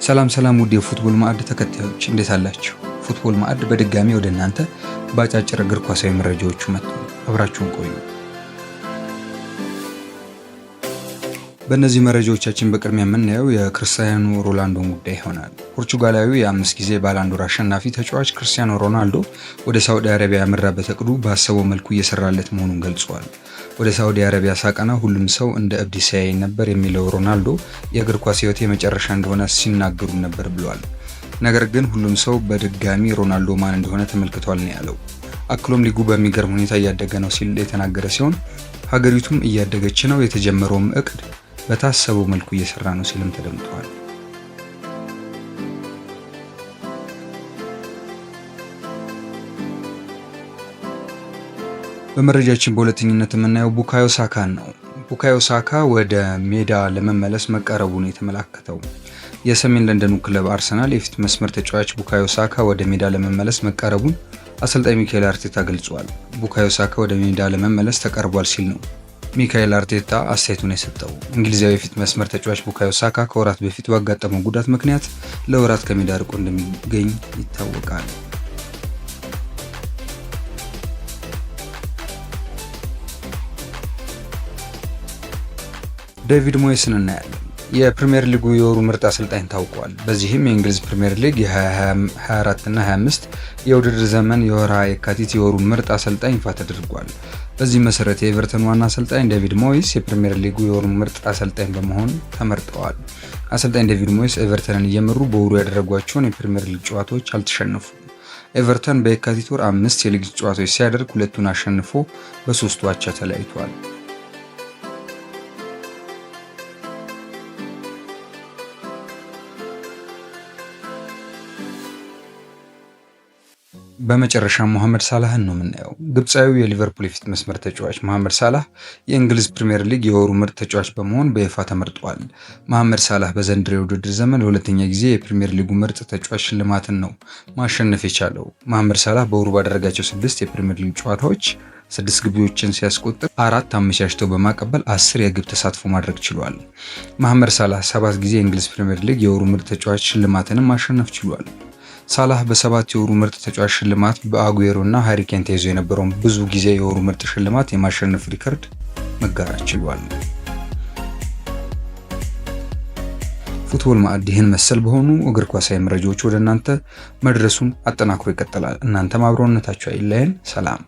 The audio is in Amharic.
ሰላም ውድ የፉትቦል ማዕድ ተከታዮች እንዴት አላችሁ? ፉትቦል ማዕድ በድጋሚ ወደ እናንተ ባጫጭር እግር ኳሳዊ መረጃዎቹ መጥቷል። አብራችሁን ቆዩ። በእነዚህ መረጃዎቻችን በቅድሚያ የምናየው የክርስቲያኖ ሮናልዶን ጉዳይ ይሆናል። ፖርቹጋላዊው የ5 ጊዜ ባላንዶር አሸናፊ ተጫዋች ክርስቲያኖ ሮናልዶ ወደ ሳዑዲ አረቢያ ያመራበት እቅዱ ባሰበው መልኩ እየሰራለት መሆኑን ገልጿል። ወደ ሳዑዲ አረቢያ ሳቀና ሁሉም ሰው እንደ እብድ ሲያይ ነበር የሚለው ሮናልዶ የእግር ኳስ ሕይወት የመጨረሻ እንደሆነ ሲናገሩ ነበር ብሏል። ነገር ግን ሁሉም ሰው በድጋሚ ሮናልዶ ማን እንደሆነ ተመልክቷል ነው ያለው። አክሎም ሊጉ በሚገርም ሁኔታ እያደገ ነው ሲል የተናገረ ሲሆን ሀገሪቱም እያደገች ነው፣ የተጀመረውም እቅድ በታሰበው መልኩ እየሰራ ነው ሲልም ተደምጧል። በመረጃችን በሁለተኝነት የምናየው ቡካዮ ሳካን ነው። ቡካዮ ሳካ ወደ ሜዳ ለመመለስ መቃረቡን የተመላከተው የሰሜን ለንደኑ ክለብ አርሰናል የፊት መስመር ተጫዋች ቡካዮ ሳካ ወደ ሜዳ ለመመለስ መቃረቡን አሰልጣኝ ሚካኤል አርቴታ ገልጿል። ቡካዮ ሳካ ወደ ሜዳ ለመመለስ ተቃርቧል ሲል ነው ሚካኤል አርቴታ አስተያየቱን የሰጠው። እንግሊዛዊ የፊት መስመር ተጫዋች ቡካዮ ሳካ ከወራት በፊት ባጋጠመው ጉዳት ምክንያት ለወራት ከሜዳ ርቆ እንደሚገኝ ይታወቃል። ዴቪድ ሞይስን እናያለን። የፕሪሚየር ሊጉ የወሩ ምርጥ አሰልጣኝ ታውቋል። በዚህም የእንግሊዝ ፕሪሚየር ሊግ የ2024 እና 25 የውድድር ዘመን የወርሃ የካቲት የወሩ ምርጥ አሰልጣኝ ይፋ ተደርጓል። በዚህ መሰረት የኤቨርተን ዋና አሰልጣኝ ዴቪድ ሞይስ የፕሪሚየር ሊጉ የወሩ ምርጥ አሰልጣኝ በመሆን ተመርጠዋል። አሰልጣኝ ዴቪድ ሞይስ ኤቨርተንን እየመሩ በወሩ ያደረጓቸውን የፕሪሚየር ሊግ ጨዋታዎች አልተሸነፉም። ኤቨርተን በየካቲት ወር 5 የሊግ ጨዋታዎች ሲያደርግ ሁለቱን አሸንፎ በ3 አቻ ተለያይቷል። በመጨረሻ መሐመድ ሳላህን ነው የምናየው። ግብፃዊው የሊቨርፑል የፊት መስመር ተጫዋች መሐመድ ሳላህ የእንግሊዝ ፕሪሚየር ሊግ የወሩ ምርጥ ተጫዋች በመሆን በይፋ ተመርጧል። መሐመድ ሳላህ በዘንድሮ የውድድር ዘመን ለሁለተኛ ጊዜ የፕሪሚየር ሊጉ ምርጥ ተጫዋች ሽልማትን ነው ማሸነፍ የቻለው። መሐመድ ሳላህ በወሩ ባደረጋቸው 6 የፕሪሚየር ሊግ ጨዋታዎች 6 ግቦችን ሲያስቆጥር 4 አመቻችተው በማቀበል 10 የግብ ተሳትፎ ማድረግ ችሏል። መሐመድ ሳላህ 7 ጊዜ የእንግሊዝ ፕሪሚየር ሊግ የወሩ ምርጥ ተጫዋች ሽልማትንም ማሸነፍ ችሏል። ሳላህ በ7 የወሩ ምርጥ ተጫዋች ሽልማት በአጉዌሮ እና ሃሪ ኬን ተይዞ የነበረውን ብዙ ጊዜ የወሩ ምርጥ ሽልማት የማሸነፍ ሪከርድ መጋራት ችሏል። ፉትቦል ማዕድ ይህን መሰል በሆኑ እግር ኳሳዊ መረጃዎች ወደ እናንተ መድረሱን አጠናክሮ ይቀጥላል። እናንተም አብሮነታችሁ አይለየን። ሰላም።